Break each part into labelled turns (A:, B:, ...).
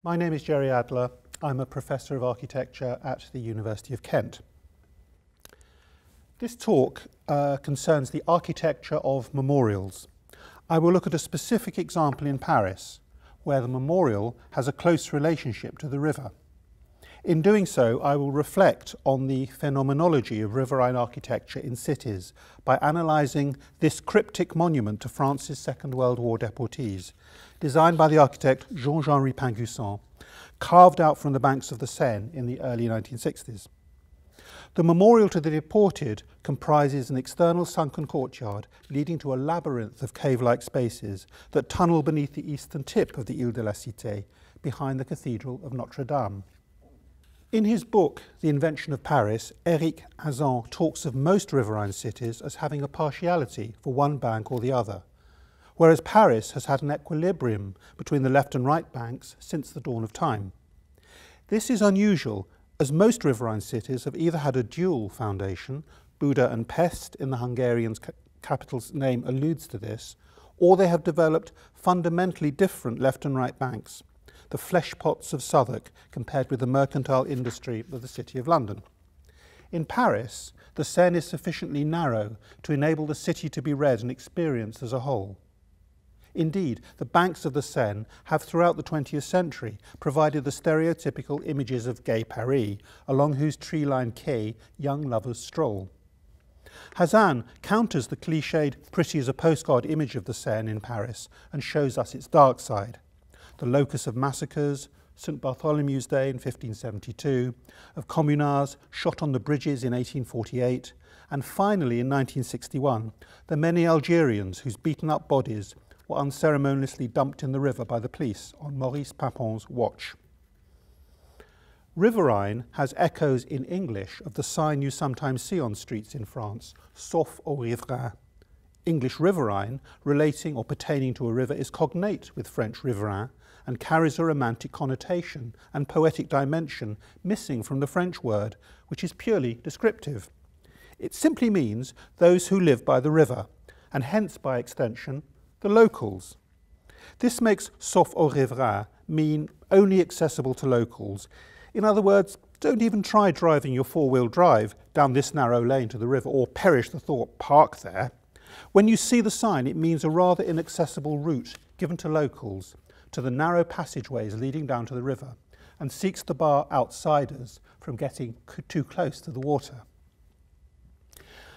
A: My name is Jerry Adler. I'm a Professor of Architecture at the University of Kent. This talk concerns the architecture of memorials. I will look at a specific example in Paris, where the memorial has a close relationship to the river. In doing so, I will reflect on the phenomenology of riverine architecture in cities by analysing this cryptic monument to France's Second World War deportees, designed by the architect Georges-Henri Pinguissant, carved out from the banks of the Seine in the early 1960s. The memorial to the deported comprises an external sunken courtyard leading to a labyrinth of cave-like spaces that tunnel beneath the eastern tip of the Ile de la Cité, behind the Cathedral of Notre Dame. In his book, The Invention of Paris, Éric Hazan talks of most riverine cities as having a partiality for one bank or the other, whereas Paris has had an equilibrium between the left and right banks since the dawn of time. This is unusual, as most riverine cities have either had a dual foundation, Buda and Pest in the Hungarian capital's name alludes to this, or they have developed fundamentally different left and right banks, the flesh pots of Southwark compared with the mercantile industry of the City of London. In Paris, the Seine is sufficiently narrow to enable the city to be read and experienced as a whole. Indeed, the banks of the Seine have throughout the 20th century provided the stereotypical images of gay Paris, along whose tree-lined quay young lovers stroll. Hazan counters the cliched pretty as a postcard image of the Seine in Paris and shows us its dark side. The locus of massacres, St. Bartholomew's Day in 1572, of communards shot on the bridges in 1848, and finally in 1961, the many Algerians whose beaten-up bodies were unceremoniously dumped in the river by the police on Maurice Papin's watch. Riverine has echoes in English of the sign you sometimes see on streets in France, sauf au riverain. English riverine, relating or pertaining to a river, is cognate with French riverain and carries a romantic connotation and poetic dimension missing from the French word, which is purely descriptive. It simply means those who live by the river, and hence, by extension, the locals. This makes sauf au riverain mean only accessible to locals. In other words, don't even try driving your four-wheel drive down this narrow lane to the river, or perish the thought, park there. When you see the sign, it means a rather inaccessible route given to locals, to the narrow passageways leading down to the river, and seeks to bar outsiders from getting too close to the water.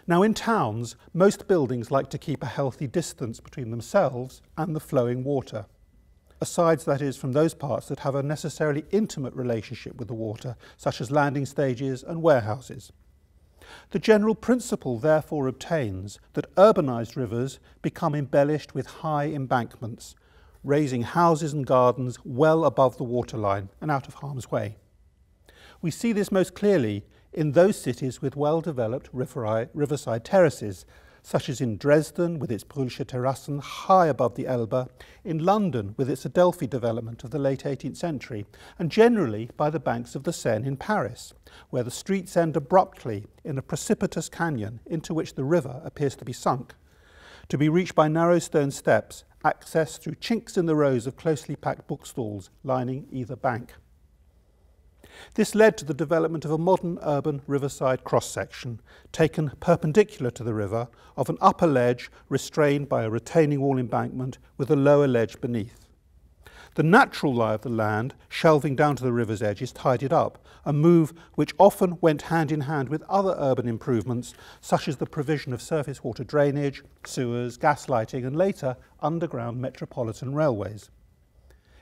A: Now, in towns, most buildings like to keep a healthy distance between themselves and the flowing water, aside, that is, from those parts that have a necessarily intimate relationship with the water, such as landing stages and warehouses. The general principle therefore obtains that urbanised rivers become embellished with high embankments, raising houses and gardens well above the waterline and out of harm's way. We see this most clearly in those cities with well-developed riverside terraces, such as in Dresden with its Brühlsche Terrassen high above the Elbe, in London with its Adelphi development of the late 18th century, and generally by the banks of the Seine in Paris, where the streets end abruptly in a precipitous canyon into which the river appears to be sunk, to be reached by narrow stone steps accessed through chinks in the rows of closely packed bookstalls lining either bank. This led to the development of a modern urban riverside cross-section, taken perpendicular to the river, of an upper ledge restrained by a retaining wall embankment with a lower ledge beneath. The natural lie of the land, shelving down to the river's edge, is tidied up, a move which often went hand in hand with other urban improvements, such as the provision of surface water drainage, sewers, gas lighting, and later underground metropolitan railways.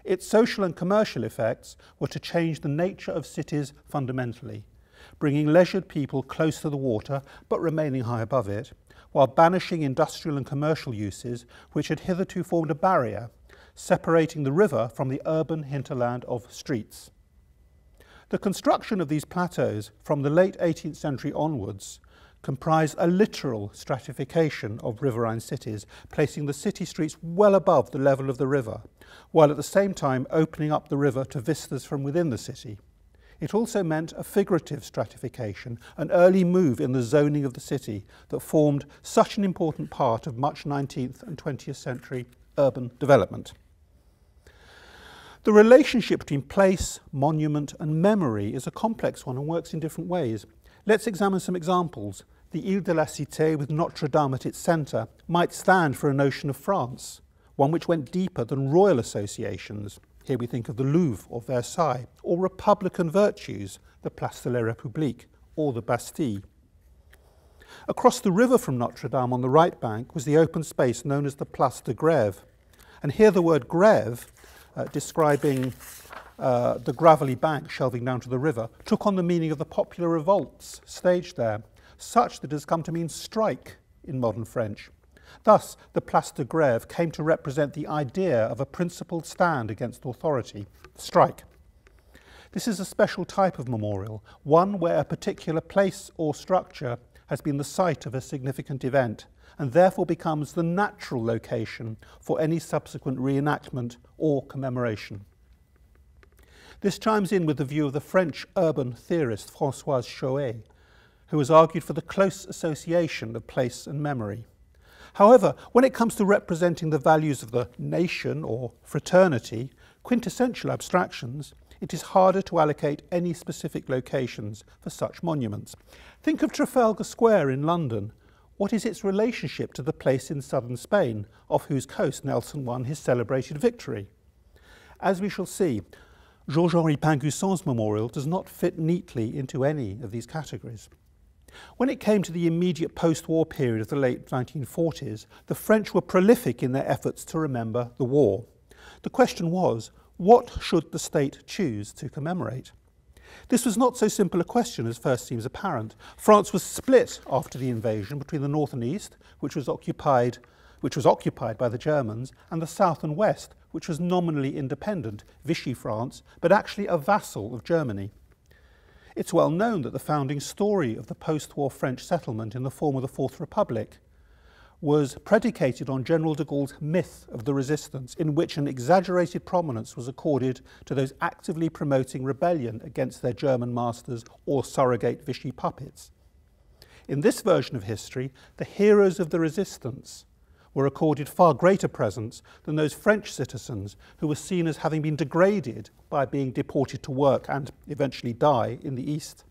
A: Its social and commercial effects were to change the nature of cities fundamentally, bringing leisured people close to the water but remaining high above it, while banishing industrial and commercial uses which had hitherto formed a barrier, separating the river from the urban hinterland of streets. The construction of these plateaus from the late 18th century onwards comprise a literal stratification of riverine cities, placing the city streets well above the level of the river, while at the same time opening up the river to vistas from within the city. It also meant a figurative stratification, an early move in the zoning of the city that formed such an important part of much 19th and 20th century urban development. The relationship between place, monument and memory is a complex one and works in different ways. Let's examine some examples. The Ile de la Cité with Notre Dame at its centre might stand for a notion of France, one which went deeper than royal associations. Here we think of the Louvre or Versailles, or republican virtues, the Place de la République or the Bastille. Across the river from Notre Dame on the right bank was the open space known as the Place de Grève. And here the word grève, describing the gravelly bank shelving down to the river, took on the meaning of the popular revolts staged there, such that it has come to mean strike in modern French. Thus, the Place de Grève came to represent the idea of a principled stand against authority, strike. This is a special type of memorial, one where a particular place or structure has been the site of a significant event, and therefore becomes the natural location for any subsequent reenactment or commemoration. This chimes in with the view of the French urban theorist Françoise Chouet, who has argued for the close association of place and memory. However, when it comes to representing the values of the nation or fraternity, quintessential abstractions, it is harder to allocate any specific locations for such monuments. Think of Trafalgar Square in London. What is its relationship to the place in southern Spain, off whose coast Nelson won his celebrated victory? As we shall see, Georges-Henri Pinguisson's memorial does not fit neatly into any of these categories. When it came to the immediate post-war period of the late 1940s, the French were prolific in their efforts to remember the war. The question was, what should the state choose to commemorate? This was not so simple a question as first seems apparent. France was split after the invasion between the north and east, which was occupied by the Germans, and the south and west, which was nominally independent, Vichy France, but actually a vassal of Germany. It's well known that the founding story of the post-war French settlement in the form of the Fourth Republic was predicated on General de Gaulle's myth of the resistance, in which an exaggerated prominence was accorded to those actively promoting rebellion against their German masters or surrogate Vichy puppets. In this version of history, the heroes of the resistance were accorded far greater presence than those French citizens who were seen as having been degraded by being deported to work and eventually die in the East.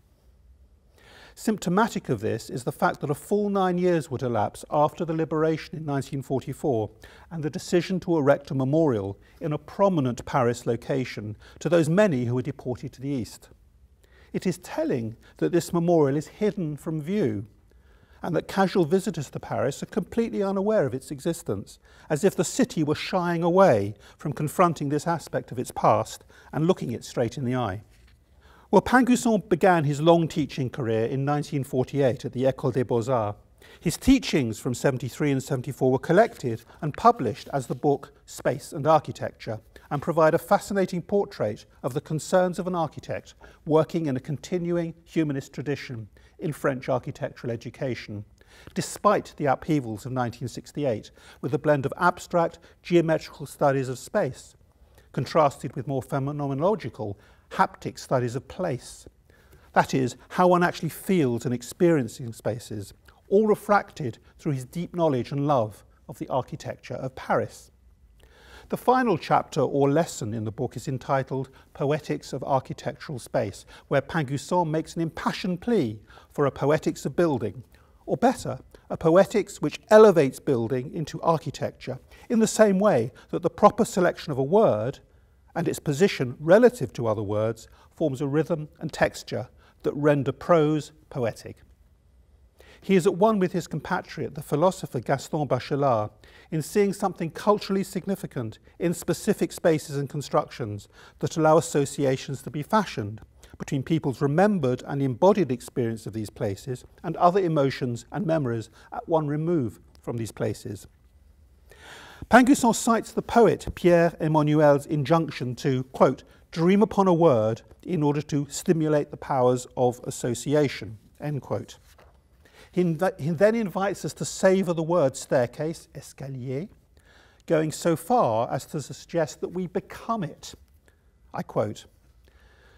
A: Symptomatic of this is the fact that a full 9 years would elapse after the liberation in 1944 and the decision to erect a memorial in a prominent Paris location to those many who were deported to the East. It is telling that this memorial is hidden from view and that casual visitors to Paris are completely unaware of its existence, as if the city were shying away from confronting this aspect of its past and looking it straight in the eye. Well, Pinguisson began his long teaching career in 1948 at the École des Beaux-Arts. His teachings from 73 and 74 were collected and published as the book Space and Architecture, and provide a fascinating portrait of the concerns of an architect working in a continuing humanist tradition in French architectural education, despite the upheavals of 1968, with a blend of abstract geometrical studies of space, contrasted with more phenomenological haptic studies of place. That is, how one actually feels and experiences spaces, all refracted through his deep knowledge and love of the architecture of Paris. The final chapter or lesson in the book is entitled Poetics of Architectural Space, where Pinguisson makes an impassioned plea for a poetics of building, or better, a poetics which elevates building into architecture in the same way that the proper selection of a word and its position relative to other words forms a rhythm and texture that render prose poetic. He is at one with his compatriot, the philosopher Gaston Bachelard, in seeing something culturally significant in specific spaces and constructions that allow associations to be fashioned between people's remembered and embodied experience of these places and other emotions and memories at one remove from these places. Pinguisson cites the poet Pierre Emmanuel's injunction to, quote, dream upon a word in order to stimulate the powers of association, end quote. He then invites us to savour the word staircase, escalier, going so far as to suggest that we become it. I quote,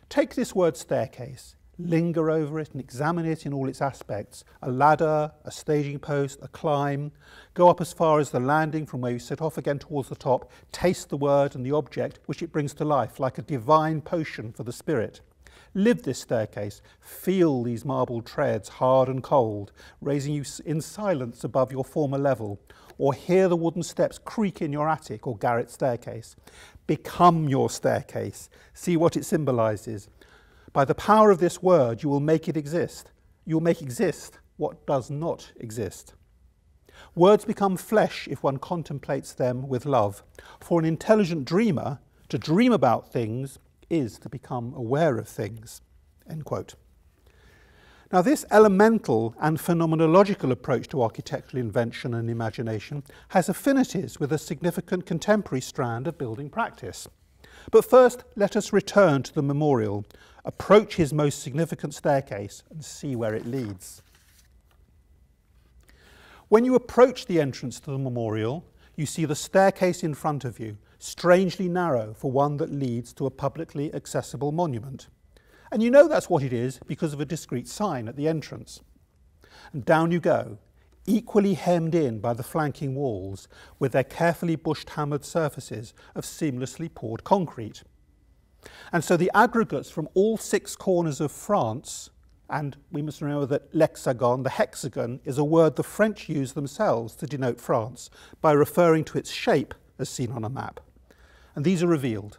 A: take this word staircase, linger over it and examine it in all its aspects. A ladder, a staging post, a climb. Go up as far as the landing from where you set off again towards the top. Taste the word and the object which it brings to life like a divine potion for the spirit. Live this staircase. Feel these marble treads, hard and cold, raising you in silence above your former level. Or hear the wooden steps creak in your attic or garret staircase. Become your staircase. See what it symbolises. By the power of this word, you will make it exist. You will make exist what does not exist. Words become flesh if one contemplates them with love. For an intelligent dreamer, to dream about things is to become aware of things. End quote. Now, this elemental and phenomenological approach to architectural invention and imagination has affinities with a significant contemporary strand of building practice. But first, let us return to the memorial, approach his most significant staircase and see where it leads. When you approach the entrance to the memorial, you see the staircase in front of you, strangely narrow for one that leads to a publicly accessible monument. And you know that's what it is because of a discreet sign at the entrance. And down you go, equally hemmed in by the flanking walls with their carefully bush-hammered surfaces of seamlessly poured concrete. And so the aggregates from all 6 corners of France, and we must remember that l'hexagone, the hexagon, is a word the French use themselves to denote France by referring to its shape as seen on a map. And these are revealed.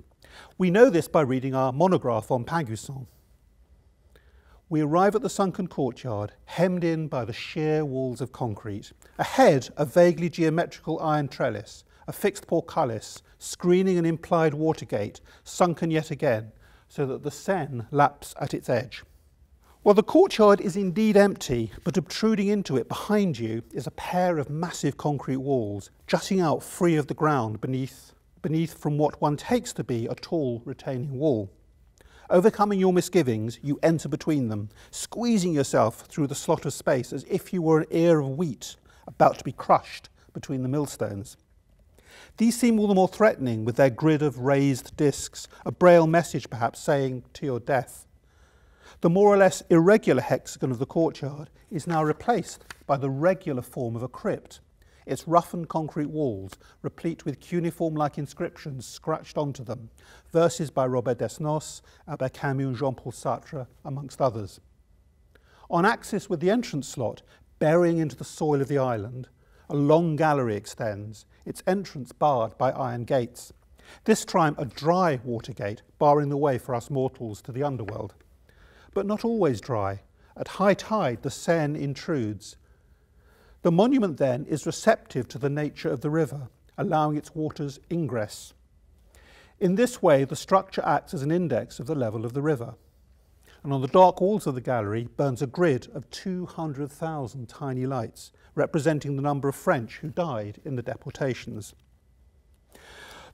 A: We know this by reading our monograph on Pangusson. We arrive at the sunken courtyard, hemmed in by the sheer walls of concrete. Ahead, a vaguely geometrical iron trellis, a fixed portcullis, screening an implied watergate, sunken yet again, so that the Seine laps at its edge. Well, the courtyard is indeed empty, but obtruding into it behind you is a pair of massive concrete walls, jutting out free of the ground beneath from what one takes to be a tall retaining wall. Overcoming your misgivings, you enter between them, squeezing yourself through the slot of space as if you were an ear of wheat about to be crushed between the millstones. These seem all the more threatening with their grid of raised discs, a braille message perhaps saying, "To your death." The more or less irregular hexagon of the courtyard is now replaced by the regular form of a crypt, its roughened concrete walls replete with cuneiform-like inscriptions scratched onto them, verses by Robert Desnos, Albert Camus, Jean-Paul Sartre, amongst others. On axis with the entrance slot, burying into the soil of the island, a long gallery extends, its entrance barred by iron gates. This time a dry water gate, barring the way for us mortals to the underworld. But not always dry. At high tide, the Seine intrudes. The monument then is receptive to the nature of the river, allowing its waters ingress. In this way, the structure acts as an index of the level of the river. And on the dark walls of the gallery burns a grid of 200,000 tiny lights, representing the number of French who died in the deportations.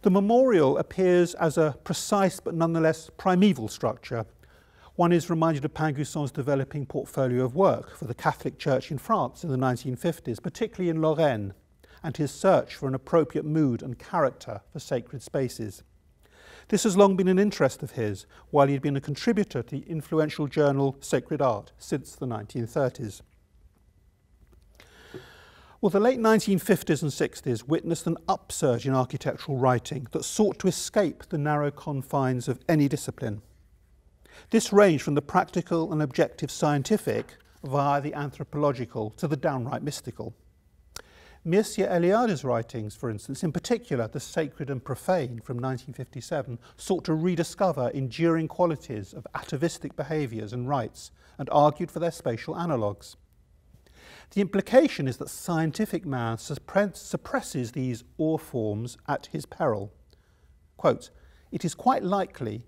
A: The memorial appears as a precise but nonetheless primeval structure. One is reminded of Pangusson's developing portfolio of work for the Catholic Church in France in the 1950s, particularly in Lorraine, and his search for an appropriate mood and character for sacred spaces. This has long been an interest of his, while he had been a contributor to the influential journal Sacred Art since the 1930s. Well, the late 1950s and 60s witnessed an upsurge in architectural writing that sought to escape the narrow confines of any discipline. This ranged from the practical and objective scientific via the anthropological to the downright mystical. Mircea Eliade's writings, for instance, in particular The Sacred and Profane from 1957, sought to rediscover enduring qualities of atavistic behaviours and rites and argued for their spatial analogues. The implication is that scientific man suppresses these ore forms at his peril. Quote, "It is quite likely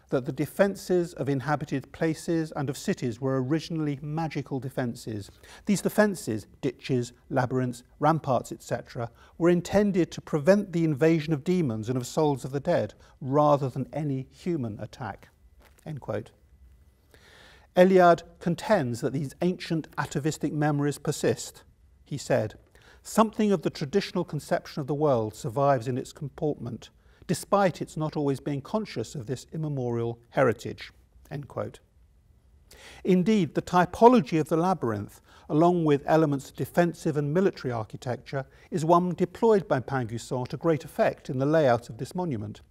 A: that the defences of inhabited places and of cities were originally magical defences. These defences, ditches, labyrinths, ramparts, etc., were intended to prevent the invasion of demons and of souls of the dead, rather than any human attack." End quote. Eliade contends that these ancient atavistic memories persist. He said, "Something of the traditional conception of the world survives in its comportment, despite its not always being conscious of this immemorial heritage." End quote. Indeed, the typology of the labyrinth, along with elements of defensive and military architecture, is one deployed by Pingusson to great effect in the layout of this monument.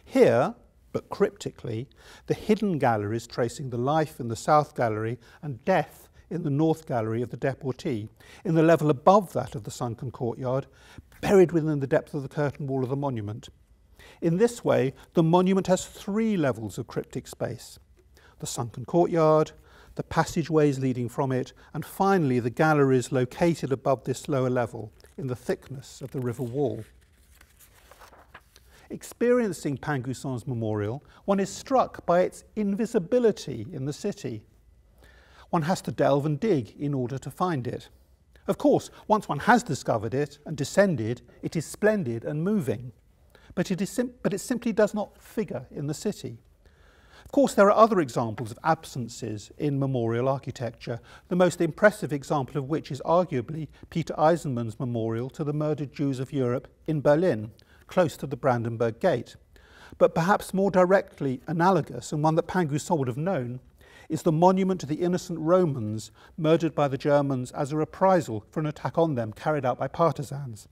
A: Here, but cryptically, the hidden galleries tracing the life in the south gallery and death in the north gallery of the Deportee, in the level above that of the sunken courtyard, buried within the depth of the curtain wall of the monument. In this way, the monument has three levels of cryptic space: the sunken courtyard, the passageways leading from it, and finally the galleries located above this lower level in the thickness of the river wall. Experiencing Pingusson's memorial, one is struck by its invisibility in the city. One has to delve and dig in order to find it. Of course, once one has discovered it and descended, it is splendid and moving, but it simply does not figure in the city. Of course, there are other examples of absences in memorial architecture, the most impressive example of which is arguably Peter Eisenman's memorial to the murdered Jews of Europe in Berlin, close to the Brandenburg Gate. But perhaps more directly analogous, and one that Pingusson would have known, is the monument to the innocent Romans murdered by the Germans as a reprisal for an attack on them carried out by partisans.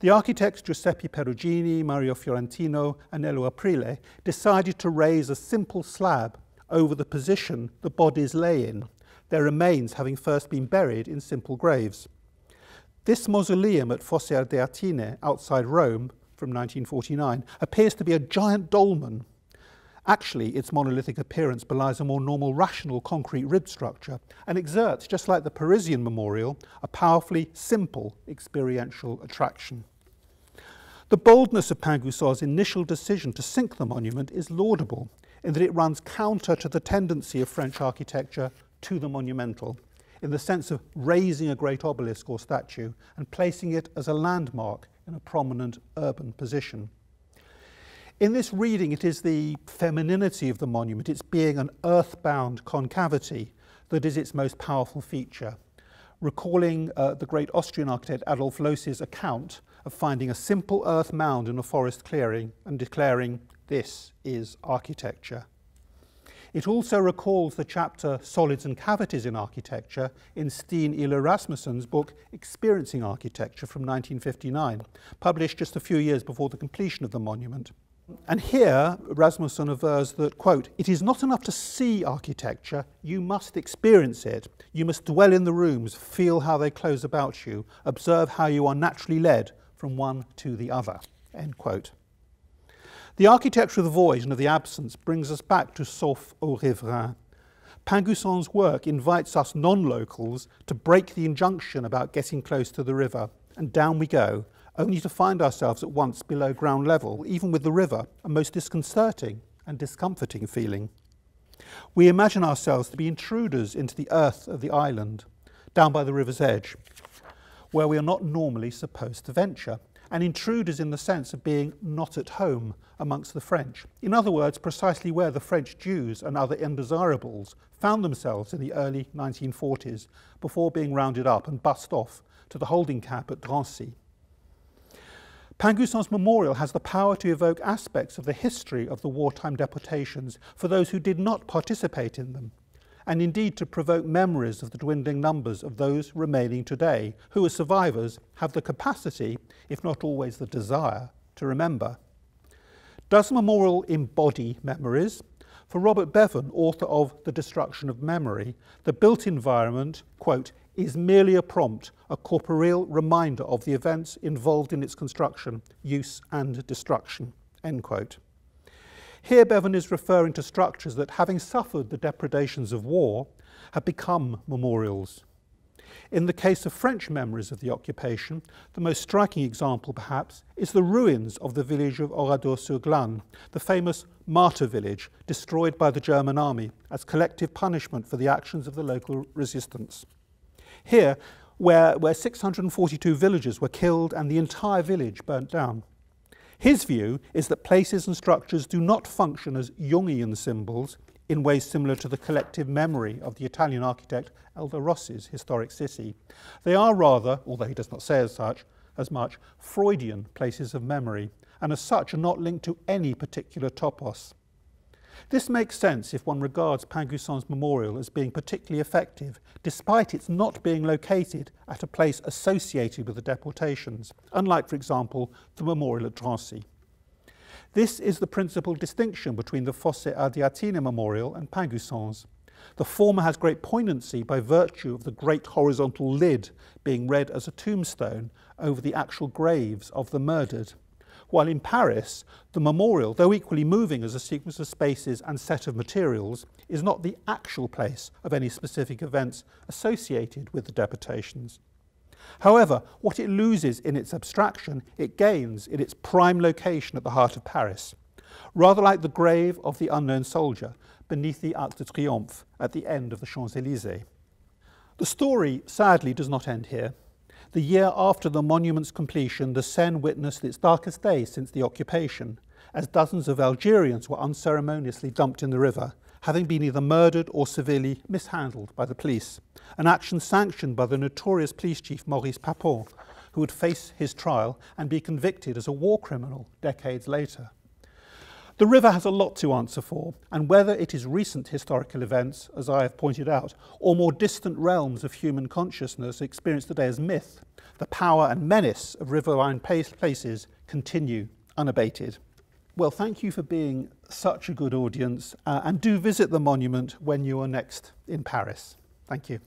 A: The architects Giuseppe Perugini, Mario Fiorentino and Nello Aprile decided to raise a simple slab over the position the bodies lay in, their remains having first been buried in simple graves. This mausoleum at Fosse Ardeatine outside Rome from 1949 appears to be a giant dolmen. Actually, its monolithic appearance belies a more normal, rational concrete rib structure and exerts, just like the Parisian memorial, a powerfully simple experiential attraction. The boldness of Pingusson's initial decision to sink the monument is laudable, in that it runs counter to the tendency of French architecture to the monumental, in the sense of raising a great obelisk or statue and placing it as a landmark in a prominent urban position. In this reading, it is the femininity of the monument, its being an earthbound concavity, that is its most powerful feature. Recalling the great Austrian architect Adolf Loos's account of finding a simple earth mound in a forest clearing and declaring, "This is architecture." It also recalls the chapter Solids and Cavities in Architecture in Steen Ile Rasmussen's book Experiencing Architecture from 1959, published just a few years before the completion of the monument. And here, Rasmussen avers that, quote, "It is not enough to see architecture, you must experience it. You must dwell in the rooms, feel how they close about you, observe how you are naturally led from one to the other," end quote. The architecture of the void and of the absence brings us back to Sauf aux Riverains. Pingusson's work invites us non-locals to break the injunction about getting close to the river, and down we go, only to find ourselves at once below ground level, even with the river, a most disconcerting and discomforting feeling. We imagine ourselves to be intruders into the earth of the island, down by the river's edge, where we are not normally supposed to venture, and intruders in the sense of being not at home amongst the French. In other words, precisely where the French Jews and other undesirables found themselves in the early 1940s before being rounded up and bussed off to the holding camp at Drancy. Pingusson's memorial has the power to evoke aspects of the history of the wartime deportations for those who did not participate in them, and indeed to provoke memories of the dwindling numbers of those remaining today, who as survivors have the capacity, if not always the desire, to remember. Does the memorial embody memories? For Robert Bevan, author of The Destruction of Memory, the built environment, quote, is merely a prompt, a corporeal reminder of the events involved in its construction, use and destruction, end quote. Here Bevan is referring to structures that, having suffered the depredations of war, have become memorials. In the case of French memories of the occupation, the most striking example perhaps is the ruins of the village of Oradour-sur-Glane, the famous martyr village destroyed by the German army as collective punishment for the actions of the local resistance. Here, where 642 villagers were killed and the entire village burnt down. His view is that places and structures do not function as Jungian symbols in ways similar to the collective memory of the Italian architect Aldo Rossi's historic city. They are rather, although he does not say as much, Freudian places of memory, and as such are not linked to any particular topos. This makes sense if one regards Pingussen's memorial as being particularly effective, despite its not being located at a place associated with the deportations, unlike, for example, the memorial at Drancy. This is the principal distinction between the Fossé Ardeatine memorial and Pingussen's. The former has great poignancy by virtue of the great horizontal lid being read as a tombstone over the actual graves of the murdered, while in Paris, the memorial, though equally moving as a sequence of spaces and set of materials, is not the actual place of any specific events associated with the deportations. However, what it loses in its abstraction, it gains in its prime location at the heart of Paris, rather like the grave of the unknown soldier beneath the Arc de Triomphe at the end of the Champs-Élysées. The story, sadly, does not end here. The year after the monument's completion, the Seine witnessed its darkest day since the occupation, as dozens of Algerians were unceremoniously dumped in the river, having been either murdered or severely mishandled by the police, an action sanctioned by the notorious police chief Maurice Papon, who would face his trial and be convicted as a war criminal decades later. The river has a lot to answer for, and whether it is recent historical events, as I have pointed out, or more distant realms of human consciousness experienced today as myth, the power and menace of riverine places continue unabated. Well, thank you for being such a good audience, and do visit the monument when you are next in Paris. Thank you.